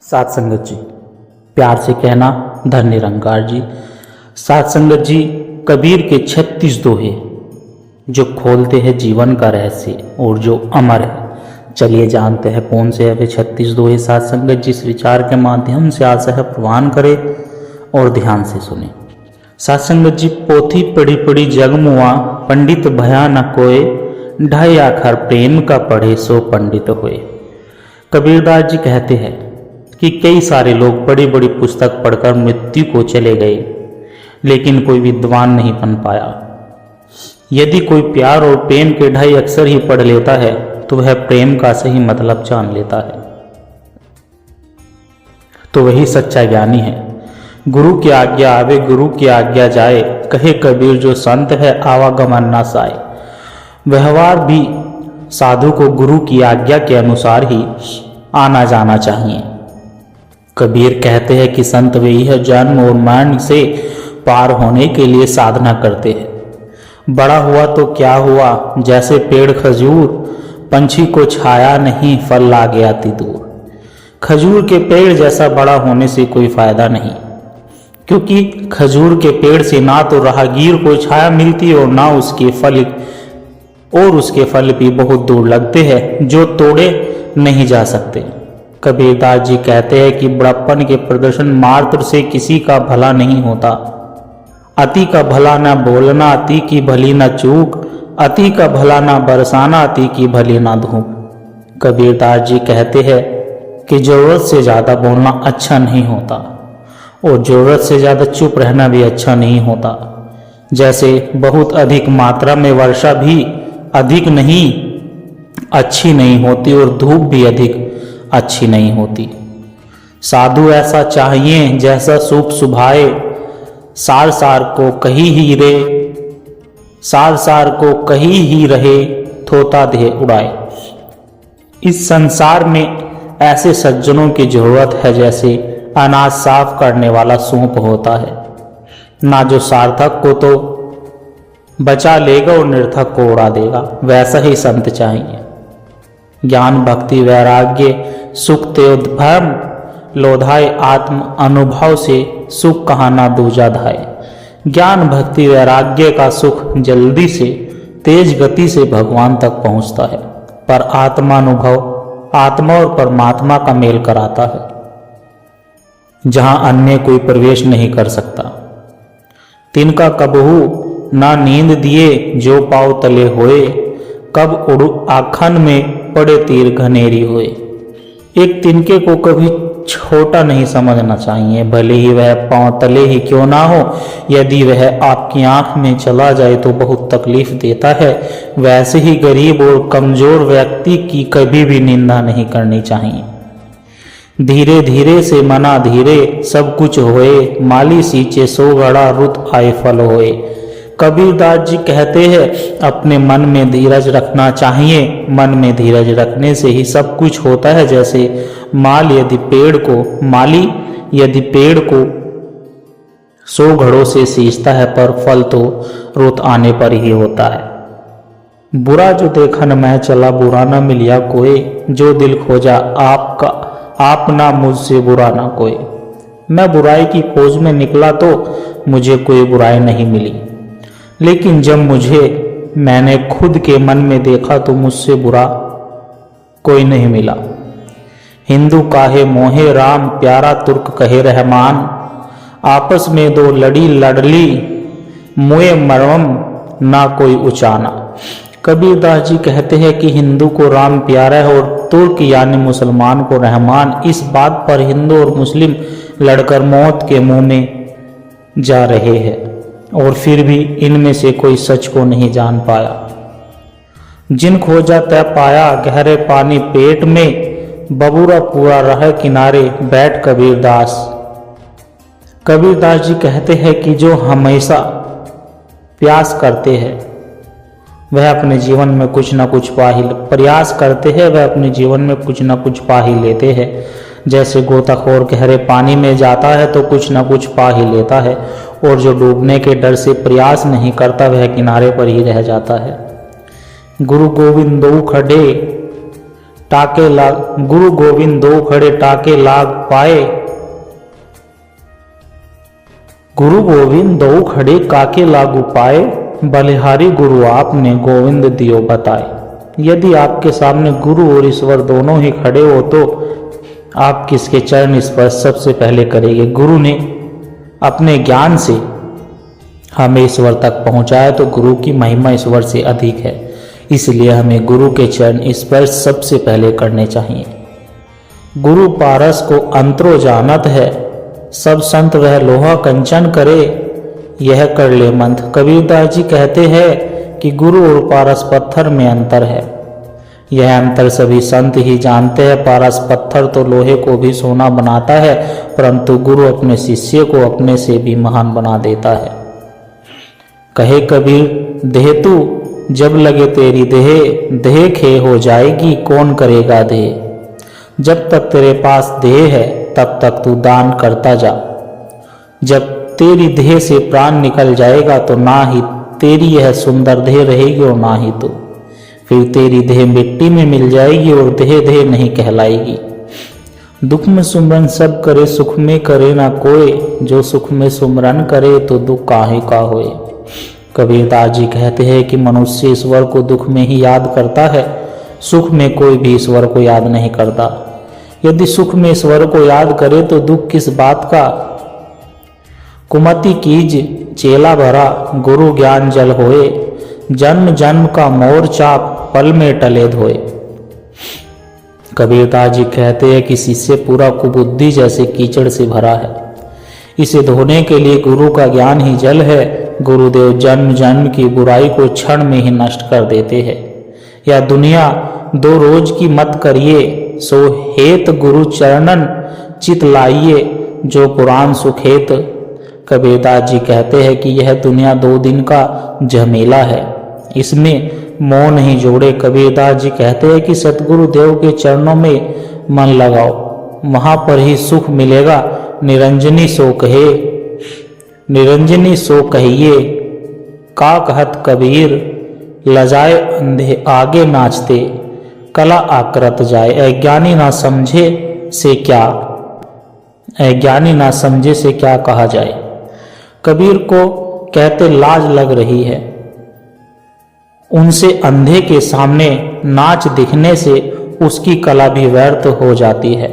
सात संगत जी, प्यार से कहना धन निरंकार जी। सात संगत जी, कबीर के 36 दोहे जो खोलते हैं जीवन का रहस्य और जो अमर है। चलिए जानते हैं कौन से है वे 36 दोहे। सात संगत जी, इस विचार के माध्यम से आशा है प्रवान करें और ध्यान से सुने। सात संगत जी, पोथी पढ़ी पढ़ी जग मुआ, पंडित भया न कोय, ढाई आखर प्रेम का पढ़े सो पंडित होए। कबीरदास जी कहते हैं कि कई सारे लोग बड़ी बड़ी पुस्तक पढ़कर मृत्यु को चले गए, लेकिन कोई विद्वान नहीं बन पाया। यदि कोई प्यार और प्रेम के 2.5 अक्षर ही पढ़ लेता है तो वह प्रेम का सही मतलब जान लेता है, तो वही सच्चा ज्ञानी है। गुरु की आज्ञा आवे गुरु की आज्ञा जाए, कहे कबीर जो संत है आवागमन ना साए। व्यवहार भी साधु को गुरु की आज्ञा के अनुसार ही आना जाना चाहिए। कबीर कहते हैं कि संत वे यह जन्म और मरण से पार होने के लिए साधना करते हैं। बड़ा हुआ तो क्या हुआ, जैसे पेड़ खजूर, पंछी को छाया नहीं फल ला गया अति दूर। खजूर के पेड़ जैसा बड़ा होने से कोई फायदा नहीं, क्योंकि खजूर के पेड़ से ना तो राहगीर को छाया मिलती और ना उसके फल भी बहुत दूर लगते हैं जो तोड़े नहीं जा सकते। कबीरदास जी कहते हैं कि बड़प्पन के प्रदर्शन मात्र से किसी का भला नहीं होता। अति का भला ना बोलना, अति की भली ना चूक, अति का भला ना बरसाना, अति की भली ना धूप। कबीरदास जी कहते हैं कि जरूरत से ज़्यादा बोलना अच्छा नहीं होता और जरूरत से ज़्यादा चुप रहना भी अच्छा नहीं होता। जैसे बहुत अधिक मात्रा में वर्षा भी अधिक नहीं अच्छी नहीं होती और धूप भी अधिक अच्छी नहीं होती। साधु ऐसा चाहिए जैसा सूप सुभाए, सार सार को कहीं ही रे, सार सार को कहीं ही रहे, थोता देह उड़ाए। इस संसार में ऐसे सज्जनों की जरूरत है जैसे अनाज साफ करने वाला सूप होता है, ना जो सार्थक को तो बचा लेगा और निर्थक को उड़ा देगा, वैसा ही संत चाहिए। ज्ञान भक्ति वैराग्य सुख तेज धर्म लोधाय, आत्म अनुभव से सुख कहाँ ना दूजा धाय। ज्ञान भक्ति वैराग्य का सुख जल्दी से तेज गति से भगवान तक पहुंचता है, पर आत्मानुभव आत्मा और परमात्मा का मेल कराता है, जहां अन्य कोई प्रवेश नहीं कर सकता। तिनका कबहू ना नींद दिए जो पाव तले होए, कब उड़ आखन में पड़े तीर घनेरी होए। एक तिनके को कभी छोटा नहीं समझना चाहिए, भले ही वह पांव तले ही क्यों ना हो। यदि वह आपकी आंख में चला जाए तो बहुत तकलीफ देता है। वैसे ही गरीब और कमजोर व्यक्ति की कभी भी निंदा नहीं करनी चाहिए। धीरे धीरे से मना धीरे सब कुछ होए, माली सींचे सो गड़ा रुत आए फल होए। कबीरदास जी कहते हैं अपने मन में धीरज रखना चाहिए। मन में धीरज रखने से ही सब कुछ होता है। जैसे माली यदि पेड़ को 100 घड़ों से सींचता है, पर फल तो रुत आने पर ही होता है। बुरा जो देखन मैं चला, बुरा ना मिलिया कोई, जो दिल खोजा आपका आप ना मुझसे बुरा ना कोई। मैं बुराई की खोज में निकला तो मुझे कोई बुराई नहीं मिली, लेकिन जब मैंने खुद के मन में देखा तो मुझसे बुरा कोई नहीं मिला। हिंदू काहे मोहे राम, प्यारा तुर्क कहे रहमान, आपस में दो लड़ली, मुए मरवम ना कोई उचाना। कबीरदास जी कहते हैं कि हिंदू को राम प्यारा है और तुर्क यानी मुसलमान को रहमान। इस बात पर हिंदू और मुस्लिम लड़कर मौत के मुंह में जा रहे हैं और फिर भी इनमें से कोई सच को नहीं जान पाया। जिन खोजा तय पाया, गहरे पानी पेट में, बबूरा पूरा रहे किनारे, बैठ कबीरदास। कबीरदास जी कहते हैं कि जो हमेशा प्रयास करते हैं वह अपने जीवन में कुछ ना कुछ प्रयास करते हैं, वह अपने जीवन में कुछ ना कुछ पा ही लेते हैं। जैसे गोताखोर गहरे पानी में जाता है तो कुछ ना कुछ पा ही लेता है, और जो डूबने के डर से प्रयास नहीं करता वह किनारे पर ही रह जाता है। गुरु गोविंद दो खड़े टाके लाग गुरु गोविंद दो खड़े टाके लाग पाए। गुरु गोविंद दो खड़े काके लागू पाए, बलिहारी गुरु आपने गोविंद दियो बताए। यदि आपके सामने गुरु और ईश्वर दोनों ही खड़े हो तो आप किसके चरण स्पर्श सबसे पहले करेंगे? गुरु ने अपने ज्ञान से हमें ईश्वर तक पहुंचाया तो गुरु की महिमा ईश्वर से अधिक है, इसलिए हमें गुरु के चरण स्पर्श सबसे पहले करने चाहिए। गुरु पारस को अंतरो जानत है, सब संत वह लोहा कंचन करे, यह कर ले मंथ। कबीरदास जी कहते हैं कि गुरु और पारस पत्थर में अंतर है। यह अंतर सभी संत ही जानते हैं। पारस पत्थर तो लोहे को भी सोना बनाता है, परंतु गुरु अपने शिष्य को अपने से भी महान बना देता है। कहे कबीर देह तू जब लगे तेरी देह, देह खे हो जाएगी कौन करेगा देह। जब तक तेरे पास देह है तब तक तू दान करता जा, जब तेरी देह से प्राण निकल जाएगा तो ना ही तेरी यह सुंदर देह रहेगी और ना ही तो फिर तेरी देह मिट्टी में मिल जाएगी और देह देह नहीं कहलाएगी। दुख में सुमरन सब करे, सुख में करे ना कोई, जो सुख में सुमरन करे तो दुख काहे का होए। कबीरदास जी कहते हैं कि मनुष्य ईश्वर को दुख में ही याद करता है, सुख में कोई भी ईश्वर को याद नहीं करता। यदि सुख में ईश्वर को याद करे तो दुख किस बात का। कुमति कीज चेला भरा, गुरु ज्ञान जल होए, जन्म जन्म का मोर चाप पल में टले धोए। कबीरदास जी कहते हैं कि शिष्य पूरा कुबुद्धि जैसे कीचड़ से भरा है, इसे धोने के लिए गुरु का ज्ञान ही जल है। गुरुदेव जन्म जन्म की बुराई को क्षण में ही नष्ट कर देते हैं। या दुनिया दो रोज की मत करिए, सो हेत गुरु चरणन चित लाइए, जो पुराण सुखेत। कबीरदास जी कहते हैं कि यह दुनिया 2 दिन का झमेला है, इसमें मोह नहीं जोड़े। कबीरदास जी कहते हैं कि सतगुरु देव के चरणों में मन लगाओ, वहां पर ही सुख मिलेगा। निरंजनी सो कहे, निरंजनी सो कहिए, का कहत कबीर, लजाए अंधे आगे नाचते, कला आकृत जाए। अज्ञानी ना समझे से क्या, अज्ञानी ना समझे से क्या कहा जाए। कबीर को कहते लाज लग रही है, उनसे अंधे के सामने नाच दिखने से उसकी कला भी व्यर्थ हो जाती है।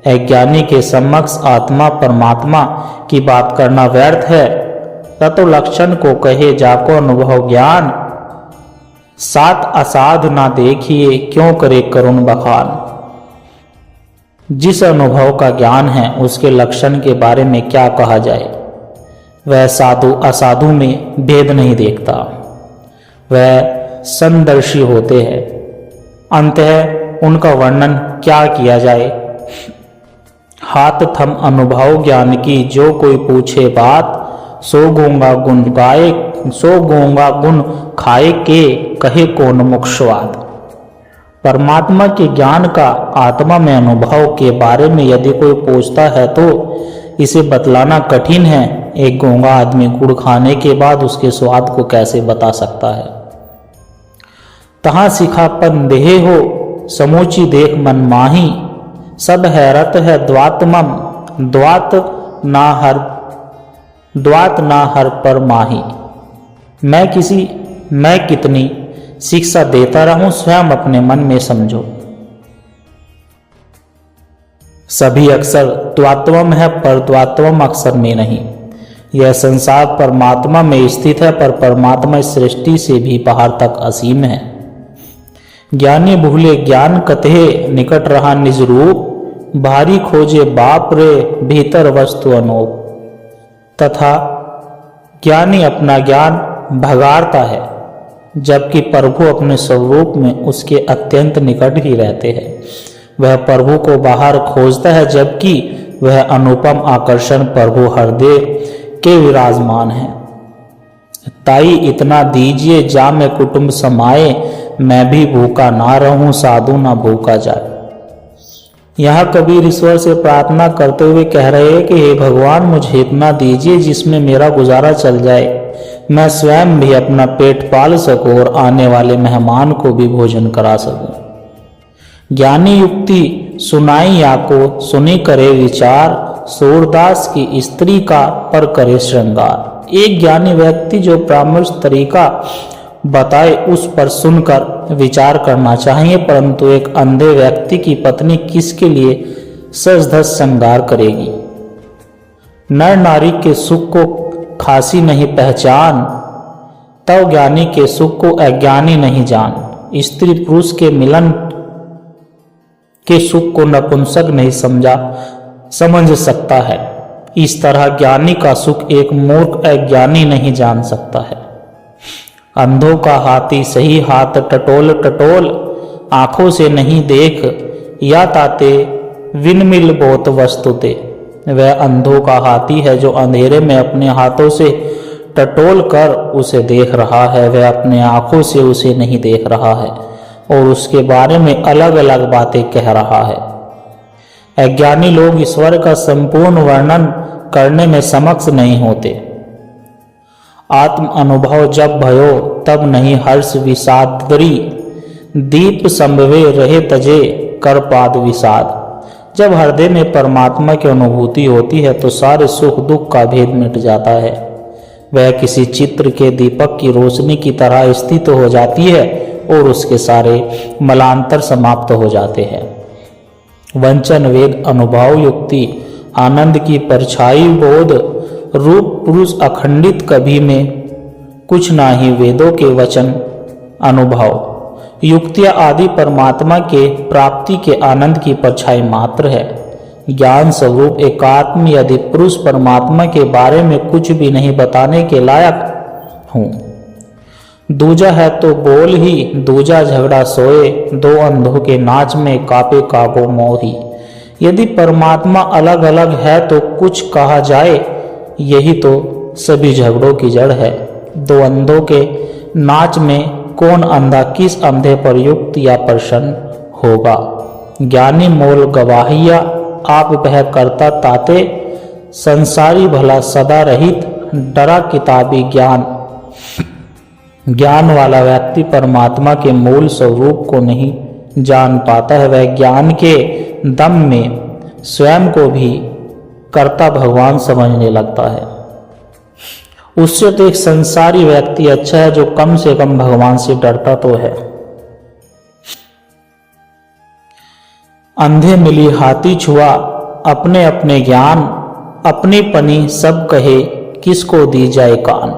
अज्ञानी के समक्ष आत्मा परमात्मा की बात करना व्यर्थ है। तत्व लक्षण को कहे जाको अनुभव ज्ञान, सात असाध ना देखिए क्यों करे करुण बखान। जिस अनुभव का ज्ञान है उसके लक्षण के बारे में क्या कहा जाए। वह साधु असाधु में भेद नहीं देखता, वह समदर्शी होते हैं। अंततः उनका वर्णन क्या किया जाए। हाथ थम अनुभव ज्ञान की, जो कोई पूछे बात, सो गूंगा गुण गाए, सो गूंगा गुण खाए के, कहे कौन मोक्षवाद। परमात्मा के ज्ञान का आत्मा में अनुभव के बारे में यदि कोई पूछता है तो इसे बतलाना कठिन है। एक गूंगा आदमी गुड़ खाने के बाद उसके स्वाद को कैसे बता सकता है। तहां सिखापन देह हो, समूची देख मन माही, सब हैरत है द्वातमम, द्वात ना हर पर माही। मैं कितनी शिक्षा देता रहूं, स्वयं अपने मन में समझो। सभी अक्षर द्वात्वम है पर द्वात्वम अक्षर में नहीं। यह संसार परमात्मा में स्थित है पर परमात्मा इस सृष्टि से भी बाहर तक असीम है। ज्ञानी भूले ज्ञान कथे, निकट रहा निज रूप, भारी खोजे बाप रे, भीतर वस्तु अनोप। तथा ज्ञानी अपना ज्ञान भगाड़ता है, जबकि प्रभु अपने स्वरूप में उसके अत्यंत निकट ही रहते हैं। वह प्रभु को बाहर खोजता है, जबकि वह अनुपम आकर्षण प्रभु हृदय के विराजमान है। ताई इतना दीजिए जा में कुटुंब समाए, मैं भी भूखा ना रहूं साधु ना भूखा जाए। यहाँ कबीर ईश्वर से प्रार्थना करते हुए कह रहे हैं कि हे भगवान, मुझे इतना दीजिए जिसमें मेरा गुजारा चल जाए, मैं स्वयं भी अपना पेट पाल सकूं और आने वाले मेहमान को भी भोजन करा सकूं। ज्ञानी युक्ति सुनाई या को सुनी करे विचार, सूरदास की स्त्री का पर करे श्रृंगार। एक ज्ञानी व्यक्ति जो परामर्श तरीका बताए उस पर सुनकर विचार करना चाहिए, परंतु एक अंधे व्यक्ति की पत्नी किसके लिए सज धज श्रृंगार करेगी। नर नारी के सुख को खासी नहीं पहचान, तब ज्ञानी के सुख को अज्ञानी नहीं जान। स्त्री पुरुष के मिलन के सुख को नपुंसक नहीं समझ सकता है। इस तरह ज्ञानी का सुख एक मूर्ख अज्ञानी नहीं जान सकता है। अंधों का हाथी सही हाथ टटोल टटोल, आंखों से नहीं देख या ताते विनमिल बहुत वस्तुते। वह अंधों का हाथी है जो अंधेरे में अपने हाथों से टटोल कर उसे देख रहा है। वह अपने आंखों से उसे नहीं देख रहा है और उसके बारे में अलग अलग बातें कह रहा है। अज्ञानी लोग ईश्वर का संपूर्ण वर्णन करने में समक्ष नहीं होते। आत्म अनुभव जब भयो तब नहीं हर्ष विषादरी, दीप संभवे रहे तजे कर पाद विषाद। जब हृदय में परमात्मा की अनुभूति होती है तो सारे सुख दुख का भेद मिट जाता है। वह किसी चित्र के दीपक की रोशनी की तरह स्थित हो जाती है और उसके सारे मलांतर समाप्त हो जाते हैं। वंचन वेद अनुभव युक्ति आनंद की परछाई बोध रूप पुरुष अखंडित कभी में कुछ ना ही वेदों के वचन अनुभव युक्तियां आदि परमात्मा के प्राप्ति के आनंद की परछाई मात्र है। ज्ञान स्वरूप एकात्म यदि पुरुष परमात्मा के बारे में कुछ भी नहीं बताने के लायक हूँ। दूजा है तो बोल ही, दूजा झगड़ा सोए, दो अंधों के नाच में कापे काबो मोही। यदि परमात्मा अलग अलग है तो कुछ कहा जाए, यही तो सभी झगड़ों की जड़ है। दो अंधों के नाच में कौन अंधा किस अंधे पर युक्त या प्रसन्न होगा। ज्ञानी मोल गवाहिया आप वह करता ताते, संसारी भला सदा रहित डरा किताबी ज्ञान। ज्ञान वाला व्यक्ति परमात्मा के मूल स्वरूप को नहीं जान पाता है। वह ज्ञान के दम में स्वयं को भी कर्ता भगवान समझने लगता है। उससे तो एक संसारी व्यक्ति अच्छा है जो कम से कम भगवान से डरता तो है। अंधे मिली हाथी छुआ, अपने अपने ज्ञान अपनी पनी सब कहे, किसको दी जाए कान।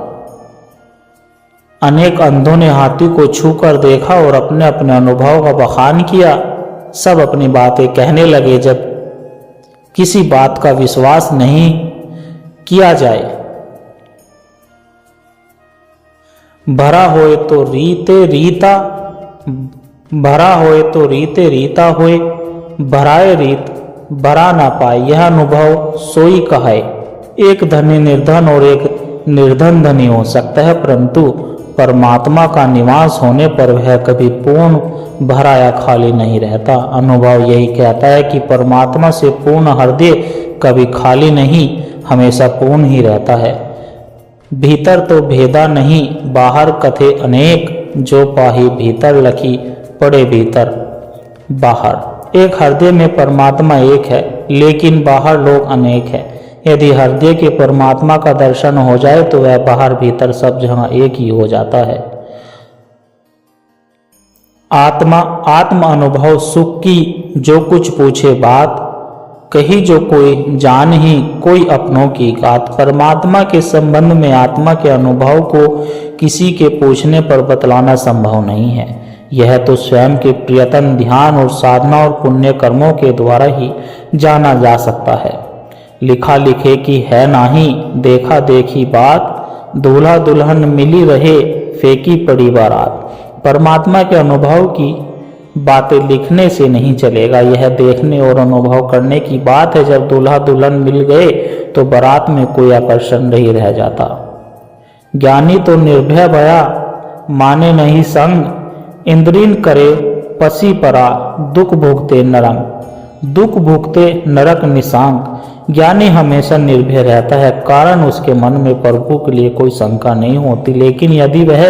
अनेक अंधों ने हाथी को छूकर देखा और अपने अपने अनुभव का बखान किया। सब अपनी बातें कहने लगे। जब किसी बात का विश्वास नहीं किया जाए, भरा होए तो रीते रीता, भरा होए तो रीते रीता होए, भराए रीत भरा ना पाए। यह अनुभव सोई कहे। एक धनी निर्धन और एक निर्धन धनी हो सकता है, परंतु परमात्मा का निवास होने पर वह कभी पूर्ण भरा या खाली नहीं रहता। अनुभव यही कहता है कि परमात्मा से पूर्ण हृदय कभी खाली नहीं, हमेशा पूर्ण ही रहता है। भीतर तो भेदा नहीं, बाहर कथे अनेक, जो पाही भीतर लखी पड़े भीतर बाहर। एक हृदय में परमात्मा एक है, लेकिन बाहर लोग अनेक हैं। यदि हृदय के परमात्मा का दर्शन हो जाए तो वह बाहर भीतर सब जगह एक ही हो जाता है। आत्म अनुभव सुख की जो कुछ पूछे बात, कही जो कोई जान ही कोई अपनों की बात। परमात्मा के संबंध में आत्मा के अनुभव को किसी के पूछने पर बतलाना संभव नहीं है। यह तो स्वयं के प्रयत्न ध्यान और साधना और पुण्य कर्मों के द्वारा ही जाना जा सकता है। लिखा लिखे की है नाही, देखा देखी बात, दूल्हा दुल्हन मिली रहे फेंकी पड़ी बारात। परमात्मा के अनुभव की बातें लिखने से नहीं चलेगा, यह देखने और अनुभव करने की बात है। जब दूल्हा दुल्हन मिल गए तो बारात में कोई आकर्षण नहीं रह जाता। ज्ञानी तो निर्भय भया माने नहीं संग, इंद्रिन करे पसी परा, दुख भुगते नरंग, दुख भुगते नरक निशांग। ज्ञानी हमेशा निर्भय रहता है, कारण उसके मन में प्रभु के लिए कोई शंका नहीं होती। लेकिन यदि वह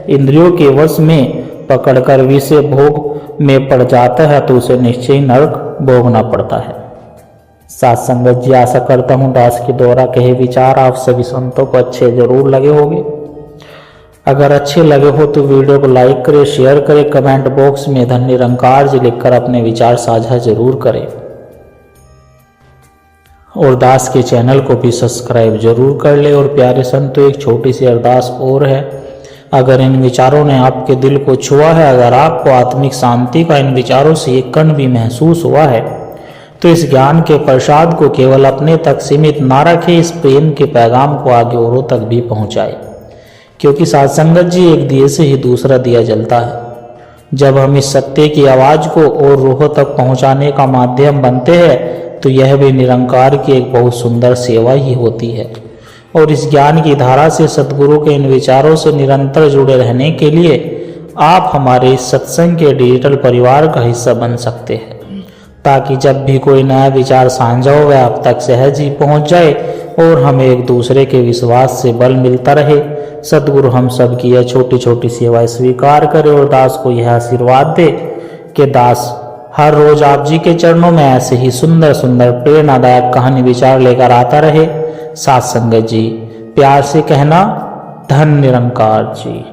इंद्रियों के वश में पकड़कर विषय भोग में पड़ जाता है तो उसे निश्चय नरक भोगना पड़ता है। साथ संगत जी, आशा करता हूँ दास के द्वारा कहे विचार आप सभी संतों को अच्छे जरूर लगे होंगे। अगर अच्छे लगे हो तो वीडियो को लाइक करें, शेयर करें, कमेंट बॉक्स में धन्य निरंकार जी लिखकर अपने विचार साझा जरूर करें और दास के चैनल को भी सब्सक्राइब जरूर कर ले। और प्यारे संतों, एक छोटी सी अरदास और है। अगर इन विचारों ने आपके दिल को छुआ है, अगर आपको आत्मिक शांति का इन विचारों से एक कण भी महसूस हुआ है, तो इस ज्ञान के प्रसाद को केवल अपने तक सीमित ना रखें, इस प्रेम के पैगाम को आगे औरों तक भी पहुंचाए। क्योंकि साथ संगत जी, एक दिए से ही दूसरा दिया जलता है। जब हम इस सत्य की आवाज को और रूहों तक पहुंचाने का माध्यम बनते हैं तो यह भी निरंकार की एक बहुत सुंदर सेवा ही होती है। और इस ज्ञान की धारा से सद्गुरु के इन विचारों से निरंतर जुड़े रहने के लिए आप हमारे इस सत्संग के डिजिटल परिवार का हिस्सा बन सकते हैं, ताकि जब भी कोई नया विचार साझा हो वह आप तक सहज ही पहुंच जाए और हमें एक दूसरे के विश्वास से बल मिलता रहे। सद्गुरु हम सब की यह छोटी छोटी सेवाएं स्वीकार करे और दास को यह आशीर्वाद दे कि दास हर रोज आप जी के चरणों में ऐसे ही सुंदर सुंदर प्रेरणादायक कहानी विचार लेकर आता रहे। साथ संगत जी, प्यार से कहना धन निरंकार जी।